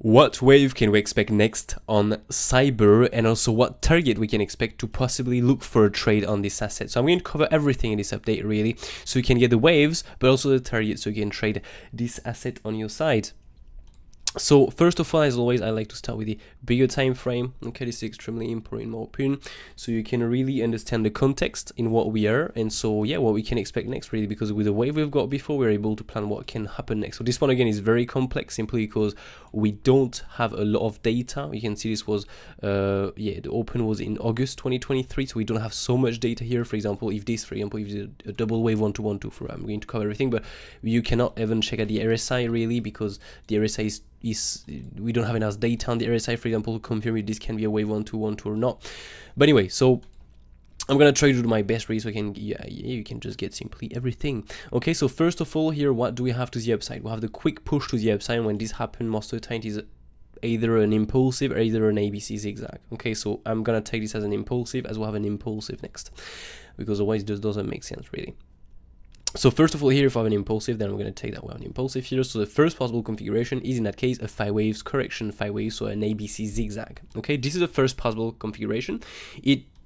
What wave can we expect next on Cyber, and also what target we can expect to possibly look for a trade on this asset. So I'm going to cover everything in this update really, so you can get the waves but also the target so you can trade this asset on your side. So first of all, as always, I like to start with the bigger time frame. Okay, this is extremely important in my opinion, so you can really understand the context in what we are, and so yeah, what we can expect next really, because with the wave we've got before, we're able to plan what can happen next. So this one again is very complex simply because we don't have a lot of data. You can see this was yeah, the open was in August 2023, so we don't have so much data here. For example, if this, if a double wave 1212, for I'm going to cover everything, but you cannot even check at the RSI really, because the RSI is we don't have enough data on the RSI, for example, to confirm if this can be a wave 1212 or not. But anyway, so I'm gonna try to do my best really, so I can you can just get simply everything. Okay, so first of all here, what do we have to the upside? We have the quick push to the upside. When this happens, most of the time it is either an impulsive or either an ABC zigzag. Okay, so I'm gonna take this as an impulsive, as we'll have an impulsive next, because otherwise this doesn't make sense really. So first of all here, if I have an impulsive, then I'm going to take that one impulsive here. So the first possible configuration is in that case a 5 waves correction, 5 waves, so an ABC zigzag. Okay, this is the first possible configuration.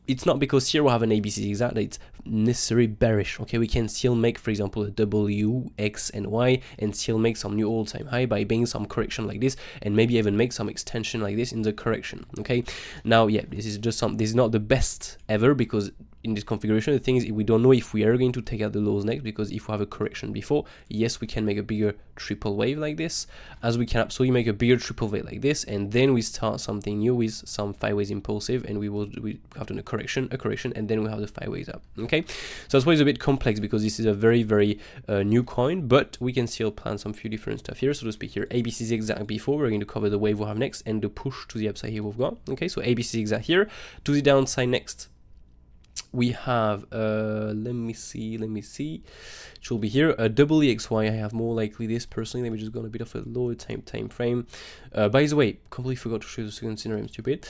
It's not because here we'll have an ABC zigzag that it's necessarily bearish. Okay, we can still make, for example, a W, X, and Y, and still make some new all-time high by being some correction like this, and maybe even make some extension like this in the correction. Okay, now yeah, this is just this is not the best ever, because in this configuration the thing is we don't know if we are going to take out the lows next, because if we have a correction before, yes, we can make a bigger triple wave like this, as we can absolutely make a bigger triple wave like this, and then we start something new with some 5 waves impulsive, and we have done a correction, and then we have the 5 waves up. Okay, so that's why it's a bit complex, because this is a very new coin, but we can still plan some few different stuff here, so to speak. Here ABC zigzag before, we're going to cover the wave we'll have next and the push to the upside here we've got. Okay, so ABC zigzag here to the downside next. We have let me see, it should be here a double EXY. I have more likely this personally. Let me just go on a bit of a lower time frame. By the way, completely forgot to show you the second scenario, I'm stupid.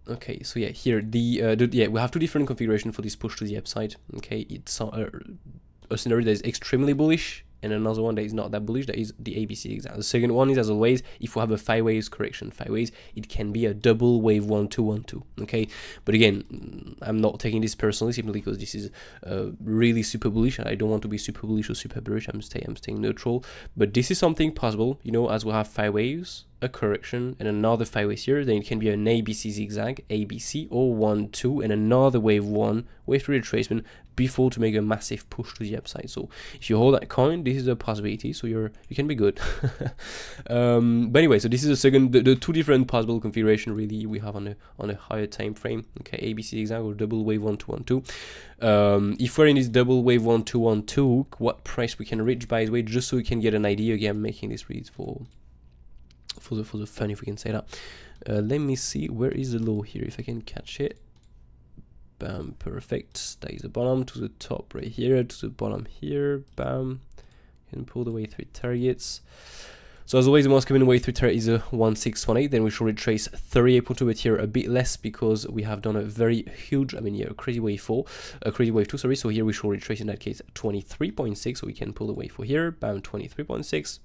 Okay, so yeah, here yeah, we have two different configurations for this push to the upside. Okay, it's a scenario that is extremely bullish, and another one that is not that bullish, that is the ABC zigzag. The second one is, as always, if we have a 5 waves correction, 5 waves, it can be a double wave 1212. Okay, but again, I'm not taking this personally, simply because this is really super bullish, and I don't want to be super bullish or super bearish. I'm staying neutral, but this is something possible, you know, as we have 5 waves, a correction, and another 5 waves here, then it can be an ABC zigzag, ABC, or 1 2, and another wave 1, wave 3 retracement before to make a massive push to the upside. So if you hold that coin, this is a possibility, so you can be good. But anyway, so this is the two different possible configuration really we have on a higher time frame. Okay, ABC zigzag or double wave 1212. If we're in this double wave 1212, what price we can reach, by the way, just so you can get an idea. Again, I'm making this read for the fun, if we can say that. Let me see, where is the low here, if I can catch it. Bam, perfect. That is the bottom to the top right here, to the bottom here. Bam, can pull the way through targets. So as always, the most common way through target is a 1618. Then we should retrace 38.2, but here a bit less, because we have done a very huge, I mean, yeah, crazy wave 4, a crazy wave 2, sorry. So here we should retrace in that case 23.6, so we can pull the wave 4 here. Bam, 23.6.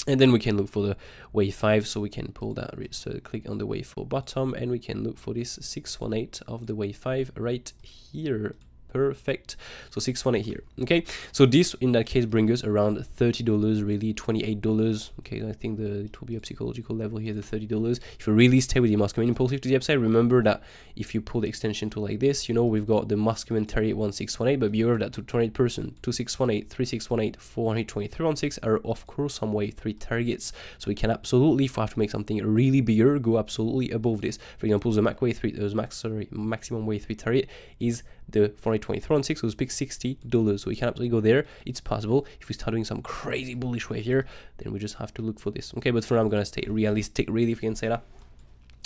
And then we can look for the wave 5, so we can pull that, so click on the wave 4 bottom, and we can look for this 618 of the wave 5 right here. Perfect. So 618 here. Okay, so this in that case brings us around $30, really $28. Okay, I think it will be a psychological level here, the $30. If you really stay with the Moscow impulsive to the upside, remember that if you pull the extension tool like this, you know, we've got the Moscow target 1618, but beware that to 28%, 2618, 3618, 423.16 are of course some wave 3 targets. So we can absolutely, if we have to make something really bigger, go absolutely above this. For example, the maximum wave 3 target is the 423.6, so speak $60, so we can absolutely go there. It's possible. If we start doing some crazy bullish wave here, then we just have to look for this. Okay, but for now I'm gonna stay realistic, really, if you can say that,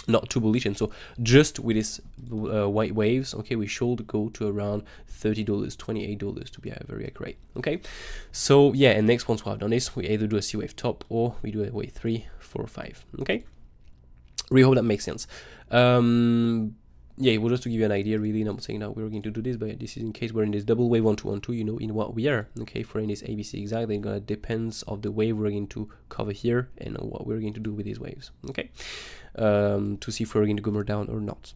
not too bullish. And so just with this white waves, okay, we should go to around $30, $28 to be very accurate. Okay, so yeah, and next once we have done this, we either do a C wave top or we do a wave 3, 4, 5. Okay, we hope that makes sense. yeah, well, just to give you an idea, really, not saying that we're going to do this, but this is in case we're in this double wave 1 to 1 2, you know, in what we are. Okay, for in this ABC exact, then gonna depends of the wave we're going to cover here and what we're going to do with these waves. Okay, to see if we're going to go more down or not.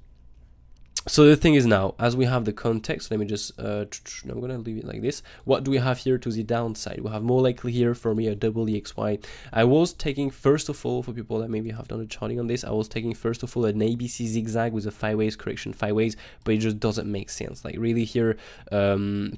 So the thing is now, as we have the context, let me just, I'm going to leave it like this. What do we have here to the downside? We have more likely here for me a double EXY. I was taking, first of all, for people that maybe have done a charting on this, I was taking first of all an ABC zigzag with a 5 ways correction 5 ways, but it just doesn't make sense. Like really here,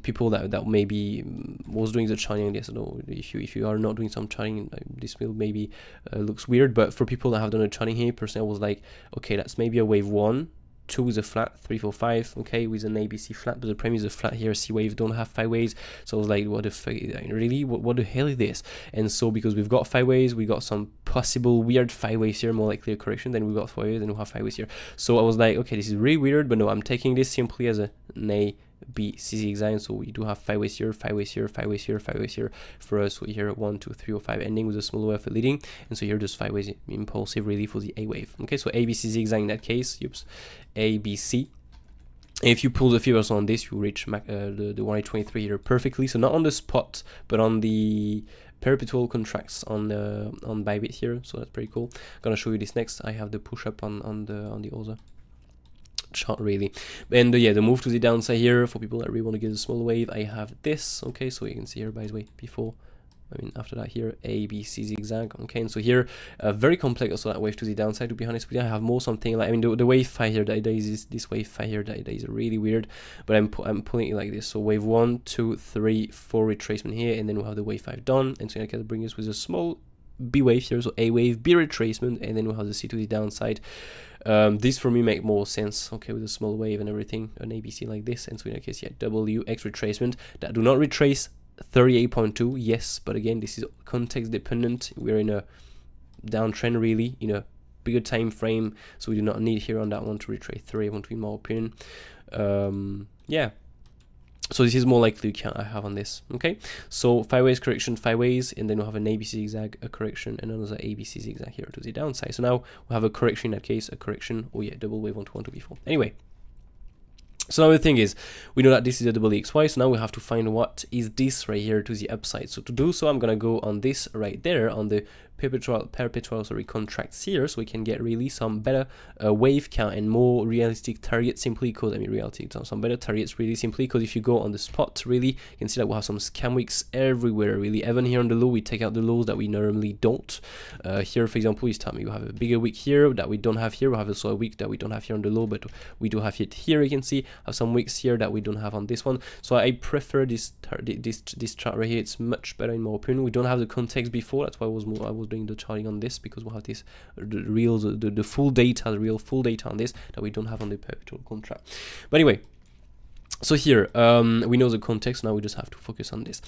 people that maybe was doing the charting on this, I don't know, if you are not doing some charting, this will maybe looks weird, but for people that have done a charting here, personally I was like, okay, that's maybe a wave 1. 2 is a flat, 3, 4, 5, okay, with an ABC flat, but the premise is a flat here. C wave don't have 5 ways, so I was like, what the fuck, really, what the hell is this? And so because we've got 5 ways, we got some possible weird 5 ways here, more likely a correction, then we got 5 ways, then we have 5 ways here. So I was like, okay, this is really weird, but no, I'm taking this simply as an A, B, C zigzag, so we do have 5 ways here, 5 ways here, 5 ways here, 5 ways here for us. So here 1, 2, 3, or 5 ending with a small wave leading, and so here just 5 ways impulsive really for the A wave. Okay, so ABC zigzag in that case, oops, ABC. And if you pull the fibers on this, you reach the 123 here perfectly. So not on the spot, but on the perpetual contracts on Bybit here. So that's pretty cool. I'm gonna show you this next. I have the push up on the other chart really. And yeah, the move to the downside here for people that really want to get a small wave, I have this. Okay, so you can see here, by the way, before, I mean after that here, A, B, C zigzag. Okay, and so here very complex also that wave to the downside, to be honest with you. I have more something like, I mean the wave 5 here, that is this wave 5 here, that is really weird, but I'm pulling it like this. So wave 1, 2, 3, 4 retracement here, and then we'll have the wave 5 done, and so I can bring us with a small B wave here, so A wave, B retracement, and then we'll have the C to the downside. This for me make more sense, okay, with a small wave and everything, an ABC like this, and so in that case, yeah, W, X retracement, that do not retrace 38.2, yes, but again, this is context dependent. We're in a downtrend really, in a bigger time frame, so we do not need here on that one to retrace 38.2 in my opinion. Yeah. So this is more likely I have on this. Okay, so 5 ways correction, 5 ways, and then we'll have an ABC zigzag, a correction, and another ABC zigzag here to the downside. So now we have a correction in that case, a correction. Oh yeah, double wave 1 to 1 to before. Anyway, so now the thing is, we know that this is a double EXY, so now we have to find what is this right here to the upside. So to do so, I'm gonna go on this right there on the perpetual contracts here, so we can get really some better wave count and more realistic targets, simply because, I mean realistic, some better targets really simply because if you go on the spot really, you can see that we have some scam wicks everywhere really. Even here on the low, we take out the lows that we normally don't. Here for example, this time you have a bigger wick here that we don't have here. We have also a wick that we don't have here on the low, but we do have it here. You can see have some wicks here that we don't have on this one. So I prefer this chart right here. It's much better in my opinion. We don't have the context before, that's why I was doing the charting on this, because we'll have this the full data, the real full data on this that we don't have on the perpetual contract. But anyway, so here we know the context, now we just have to focus on this.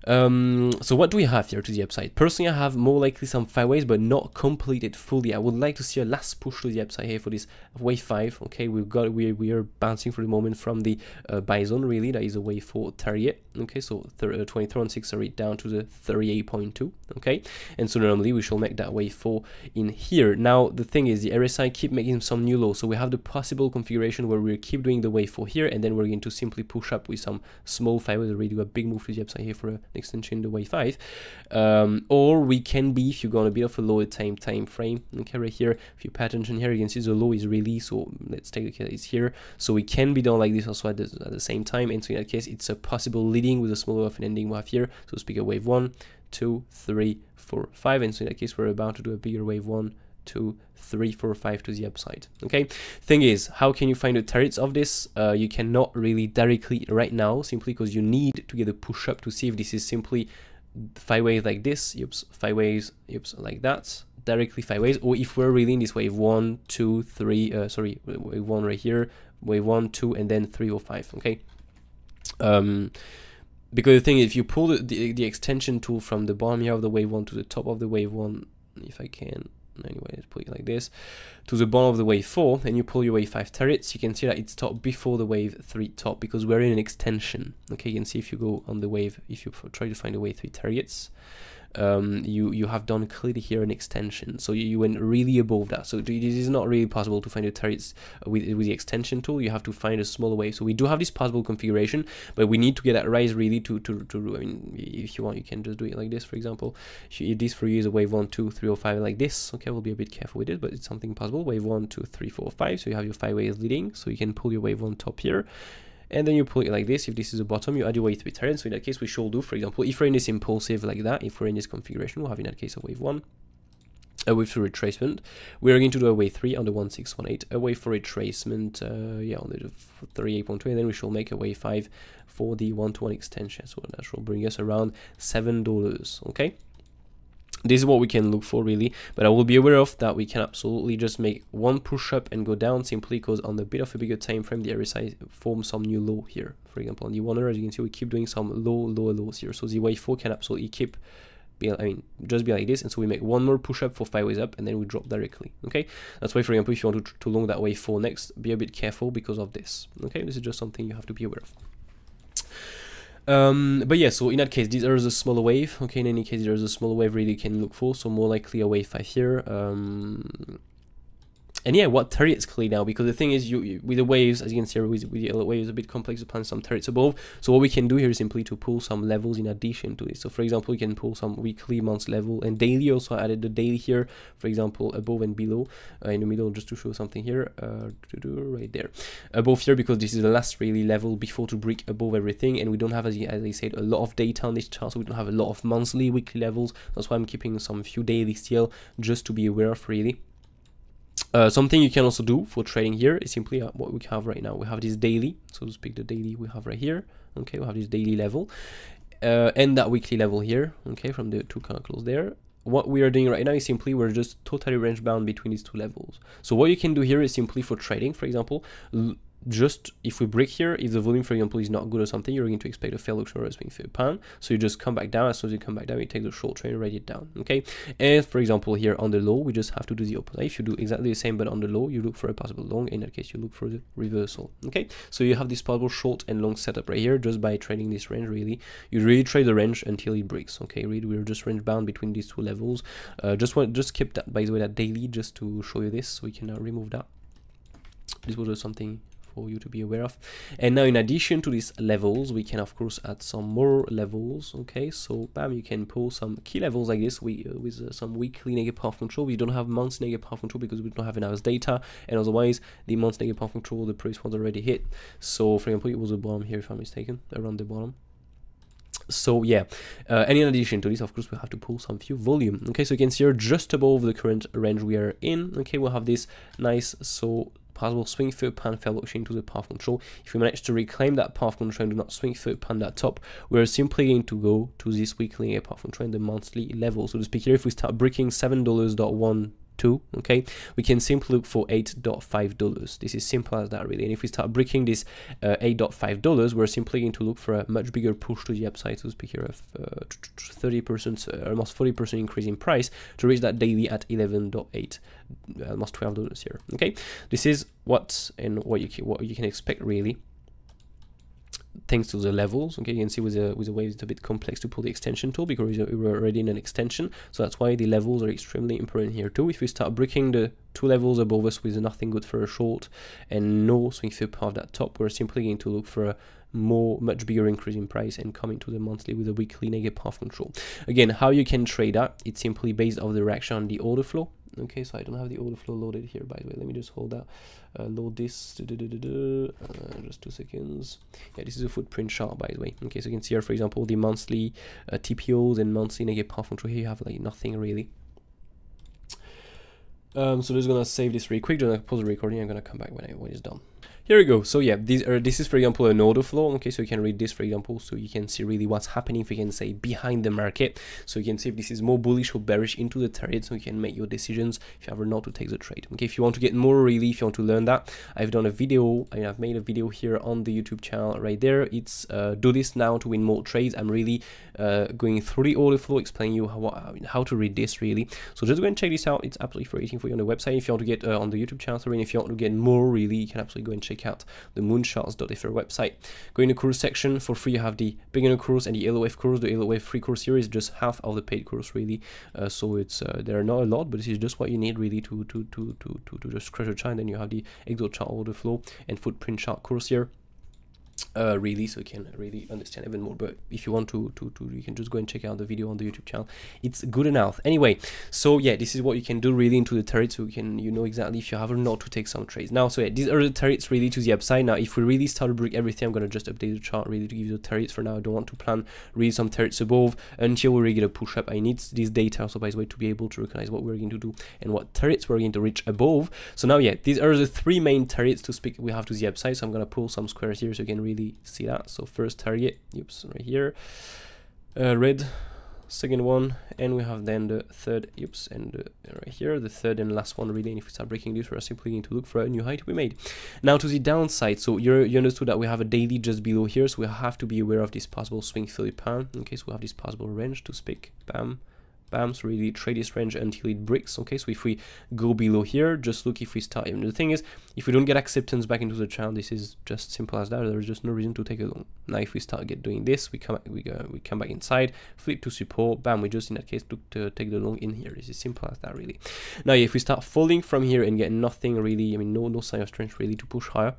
So what do we have here to the upside? Personally, I have more likely some 5 ways, but not completed fully. I would like to see a last push to the upside here for this wave 5. Okay, we are bouncing for the moment from the buy zone really. That is a wave 4 target. Okay, so 23.6 sorry, down to the 38.2. Okay, and so normally we shall make that wave 4 in here. Now the thing is, the RSI keep making some new lows, so we have the possible configuration where we keep doing the wave 4 here, and then we're going to simply push up with some small 5 ways, already do a big move to the upside here for a extension in the wave 5, or we can be, if you go on a bit of a lower time frame, okay, right here, if you pay attention here, you can see the low is really, so let's take a case, it's here, so we can be done like this also at the same time, and so in that case it's a possible leading with a smaller of an ending we have here. So speak of wave 1, 2, 3, 4, 5, and so in that case we're about to do a bigger wave 1, 2, 3, 4, 5 to the upside. Okay, thing is, how can you find the targets of this? You cannot really directly right now, simply because you need to get a push up to see if this is simply 5 ways like this, 5 ways, like that, directly 5 ways, or if we're really in this wave 1, 2, 3, sorry, wave 1 right here, wave 1, 2, and then 3 or 5. Okay, because the thing is, if you pull the extension tool from the bottom here of the wave 1 to the top of the wave 1, if I can, anyway, let's put it like this, to the bottom of the wave 4, and you pull your wave 5 targets, you can see that it's top before the wave 3 top, because we're in an extension. Okay, you can see if you go on the wave, if you try to find the wave 3 targets, you have done clearly here an extension, so you went really above that. So this is not really possible to find the targets with the extension tool. You have to find a smaller wave. So we do have this possible configuration, but we need to get that rise really to I mean, if you want, you can just do it like this, for example. If this for you is a wave 1, 2, 3, or 5 like this, okay, we'll be a bit careful with it, but it's something possible. Wave 1, 2, 3, 4, 5. So you have your 5 waves leading, so you can pull your wave 1 top here, and then you pull it like this. If this is the bottom, you add your wave 3 target. So in that case, we should do, for example, if we're in this impulsive like that, if we're in this configuration, we'll have in that case a wave 1, a wave 3 retracement. We're going to do a wave 3 on the 1618, a wave 4 retracement, yeah, on the 38.2, and then we shall make a wave 5 for the 1-to-1 extension. So that will bring us around $7. Okay. This is what we can look for really, but I will be aware of that we can absolutely just make one push up and go down simply because on a bit of a bigger time frame the RSI forms some new low here. For example, on the 1 hour, as you can see, we keep doing some lower lows here. So the wave 4 can absolutely keep just be like this, and so we make one more push up for 5 waves up and then we drop directly. Okay, that's why, for example, if you want to long that wave 4 next, be a bit careful because of this. Okay, this is just something you have to be aware of. But yeah, so in that case, there is a smaller wave. Okay, in any case, there is a smaller wave really you can look for, so more likely a wave 5 here. And yeah, what targets clear now? Because the thing is, you with the waves, as you can see, with the waves, it's a bit complex to plan some targets above. So what we can do here is simply to pull some levels in addition to this. So for example, you can pull some weekly, month level, and daily. Also added the daily here, for example, above and below, in the middle, just to show something here, right there, above here, because this is the last really level before to break above everything, and we don't have, as I said, a lot of data on this chart, so we don't have a lot of monthly, weekly levels. That's why I'm keeping some few daily still, just to be aware of really. Something you can also do for trading here is simply what we have right now. We have this daily, so to speak, the daily we have right here. Okay, we have this daily level and that weekly level here. Okay, from the two candles there. What we are doing right now is simply we're just totally range bound between these two levels. So what you can do here is simply for trading, for example, just if we break here, if the volume, for example, is not good or something, you're going to expect a fair auction or a swing through pan. So you just come back down. As soon as you come back down, you take the short trade and write it down. Okay. And for example, here on the low, we just have to do the opposite. If you do exactly the same, but on the low, you look for a possible long. In that case, you look for the reversal. Okay. So you have this possible short and long setup right here just by trading this range. Really, you really trade the range until it breaks. Okay. Really, we're just range bound between these two levels. Just keep that, by the way, that daily, just to show you this. So we can now remove that. This was just something for you to be aware of. And now, in addition to these levels, we can of course add some more levels. Okay, so bam, you can pull some key levels like this with some weekly negative path control. We don't have months negative path control because we don't have enough data, and otherwise the months negative path control, the previous ones already hit. So for example, it was a bottom here, if I'm mistaken, around the bottom. So yeah, and in addition to this, of course, we have to pull some few volume. Okay, so you can see here just above the current range we are in. Okay, we'll have this nice possible swing through pan fell into the path control. If we manage to reclaim that path control and do not swing through pan that top, we're simply going to go to this weekly path control and the monthly level. So to speak here, if we start breaking $7.12, okay, we can simply look for $8.5. This is simple as that really. And if we start breaking this $8.5, we're simply going to look for a much bigger push to the upside, so to speak here, of 30%, almost 40% increase in price to reach that daily at 11.8, almost $12 here. Okay, this is what you can expect really, thanks to the levels. Okay, you can see with the waves it's a bit complex to pull the extension tool because we're already in an extension, so that's why the levels are extremely important here too. If we start breaking the two levels above us with nothing good for a short and no swing through path that top, we're simply going to look for a much bigger increase in price and come into the monthly with a weekly negative path control. Again, how you can trade that, it's simply based off the reaction on the order flow. Okay, so I don't have the order flow loaded here, by the way. Let me just hold that, load this, just 2 seconds. Yeah, this is a footprint chart, by the way. Okay, so you can see here, for example, the monthly TPOs and monthly negative path control. Here you have like nothing really. So just gonna save this really quick. Just gonna pause the recording. I'm gonna come back when it's done. Here we go. So yeah, this is for example an order flow. Okay, so you can read this for example, so you can see really what's happening, if you can say behind the market. So you can see if this is more bullish or bearish into the target, so you can make your decisions if you ever not to take the trade. Okay, if you want to get more really, if you want to learn that, I've done a video. I've made a video here on the YouTube channel right there. It's do this now to win more trades. I'm really going through the order flow, explaining you how to read this really. So just go and check this out. It's absolutely free for you on the website. If you want to get on the YouTube channel, sorry, and if you want to get more really, you can absolutely go and check check out the mooncharts.fr website. Go in the course section. For free you have the beginner course and the LOF course. The LOF free course here is just half of the paid course really, so it's there are not a lot, but this is just what you need really to just crush a chart. And then you have the Excel chart order flow and footprint chart course here. Really, so you can really understand even more. But if you want to you can just go and check out the video on the YouTube channel. It's good enough. Anyway, so yeah, this is what you can do really into the turrets, so you know exactly if you have or not to take some trades. Now, so yeah, these are the turrets really to the upside. Now, if we really start to break everything, I'm gonna just update the chart really to give you the turrets. For now, I don't want to plan really some turrets above until we really get a push up. I need this data, so by the way, to be able to recognize what we're going to do and what turrets we're going to reach above. So now, yeah, these are the three main turrets to speak we have to the upside. So I'm gonna pull some squares here so you can really see that. So first target, oops, right here, red, second one, and we have then the third, oops, and right here the third and last one really. And if we start breaking this, we're simply going to look for a new high to be made. Now to the downside, so you understood that we have a daily just below here, so we have to be aware of this possible swing Philip pan. Okay, so we have this possible range to speak, bam, bam, so really trade this range until it breaks. Okay, so if we go below here, just look if we start. And the thing is, if we don't get acceptance back into the channel, this is just simple as that. There's just no reason to take a long. Now if we start doing this, we come back inside, flip to support, bam, we just in that case look to take the long in here. This is simple as that really. Now if we start falling from here and get nothing really, I mean no sign of strength really to push higher,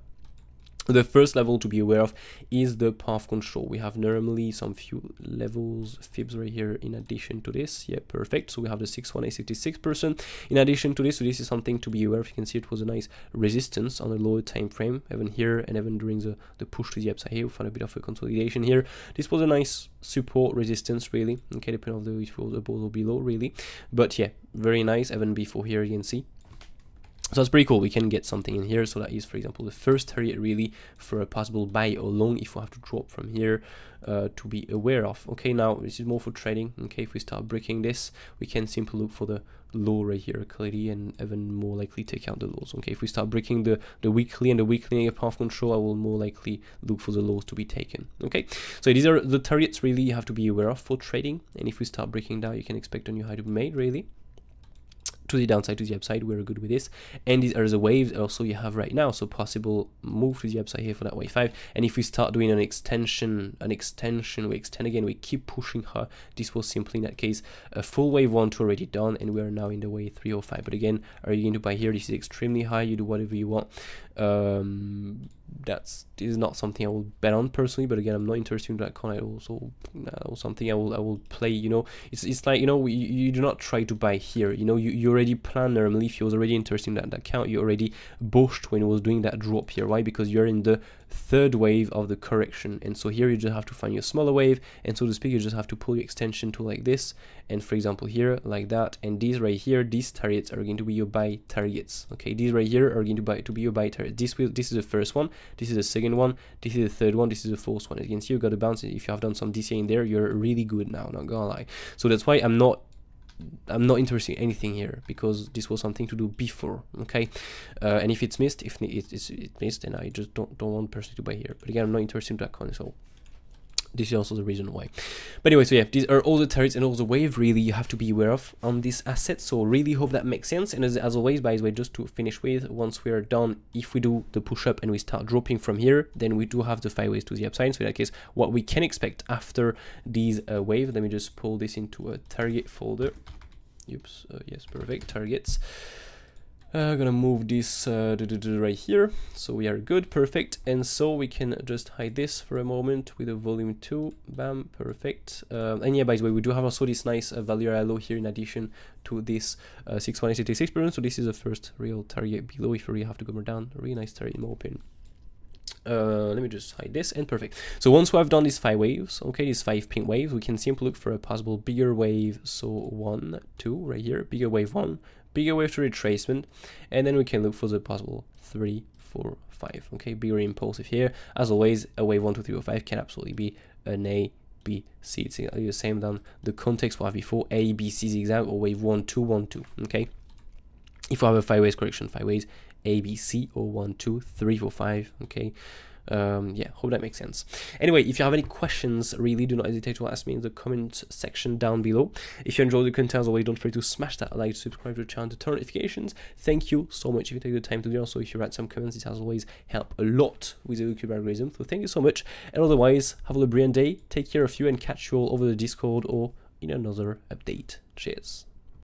the first level to be aware of is the path control. We have normally some few levels, fibs right here in addition to this. Yeah, perfect. So we have the 61866% in addition to this. So this is something to be aware of. You can see it was a nice resistance on a lower time frame, even here and even during the push to the upside here. We found a bit of a consolidation here. This was a nice support resistance really. Okay, depending on if it was above or below really. But yeah, very nice. Even before here you can see. So that's pretty cool. We can get something in here. So that is, for example, the first target really for a possible buy or long if we have to drop from here to be aware of. Okay, now this is more for trading. Okay, if we start breaking this, we can simply look for the low right here clearly and even more likely take out the lows. Okay, if we start breaking the weekly and the weekly path control, I will more likely look for the lows to be taken. Okay, so these are the targets really you have to be aware of for trading. And if we start breaking down, you can expect a new high to be made really. To the downside, to the upside, we're good with this. And these are the waves also you have right now, so possible move to the upside here for that wave 5. And if we start doing an extension, we extend again, we keep pushing her. This was simply in that case a full wave 1 to already done, and we are now in the wave 3 or 5. But again, are you going to buy here? This is extremely high. You do whatever you want. This is not something I will bet on personally, but again, I'm not interested in that coin. Also something I will play. You know, it's like, you know, you do not try to buy here. You know, you already plan normally. If you was already interested in that account, you already bushed when it was doing that drop here. Why? Because you're in the third wave of the correction, and so here you just have to find your smaller wave, and so to speak, you just have to pull your extension to like this, and for example here like that. And these right here, these targets are going to be your buy targets. Okay, these right here are going to be your buy target. This is the first one, this is the second one, this is the third one, this is the fourth one. As you can see, you got a bounce. If you have done some DCA in there, you're really good now, not gonna lie. So that's why I'm not interested in anything here, because this was something to do before. Okay, and if it's missed, if it's missed, then I just don't want personally to buy here. But again, I'm not interested in that coin, so this is also the reason why. But anyway, so yeah, these are all the targets and all the wave really you have to be aware of on this asset. So really hope that makes sense. And as always, by the way, just to finish with, once we are done, if we do the push up and we start dropping from here, then we do have the 5 waves to the upside. So in that case, what we can expect after these waves, let me just pull this into a target folder. Oops, yes, perfect, targets. Gonna move this right here, so we are good, perfect. And so we can just hide this for a moment with a volume 2, bam, perfect. And yeah, by the way, we do have also this nice value low here in addition to this 61866%. So this is the first real target below if you really have to go more down. A really nice target in my opinion. Let me just hide this, and perfect. So once we have done these 5 waves, okay, these 5 pink waves, we can simply look for a possible bigger wave. So 1, 2 right here, bigger wave 1, bigger wave to retracement, and then we can look for the possible 3, 4, 5. Okay, bigger impulsive here. As always, a wave 1, 2, 3, or 5 can absolutely be an A, B, C. It's the same than the context we have before, A, B, C zigzag, or wave 1, 2, 1, 2. Okay, if we have a 5 ways correction, 5 ways, A, B, C, or 1, 2, 3, 4, 5. Okay, Yeah, hope that makes sense. Anyway, if you have any questions, really do not hesitate to ask me in the comment section down below. If you enjoyed the content, as always, don't forget to smash that like, subscribe to the channel to turn notifications. Thank you so much if you take the time to do so. If you write some comments, it as always help a lot with the YouTube algorithm. So thank you so much, and otherwise, have a brilliant day, take care of you, and catch you all over the Discord or in another update. Cheers.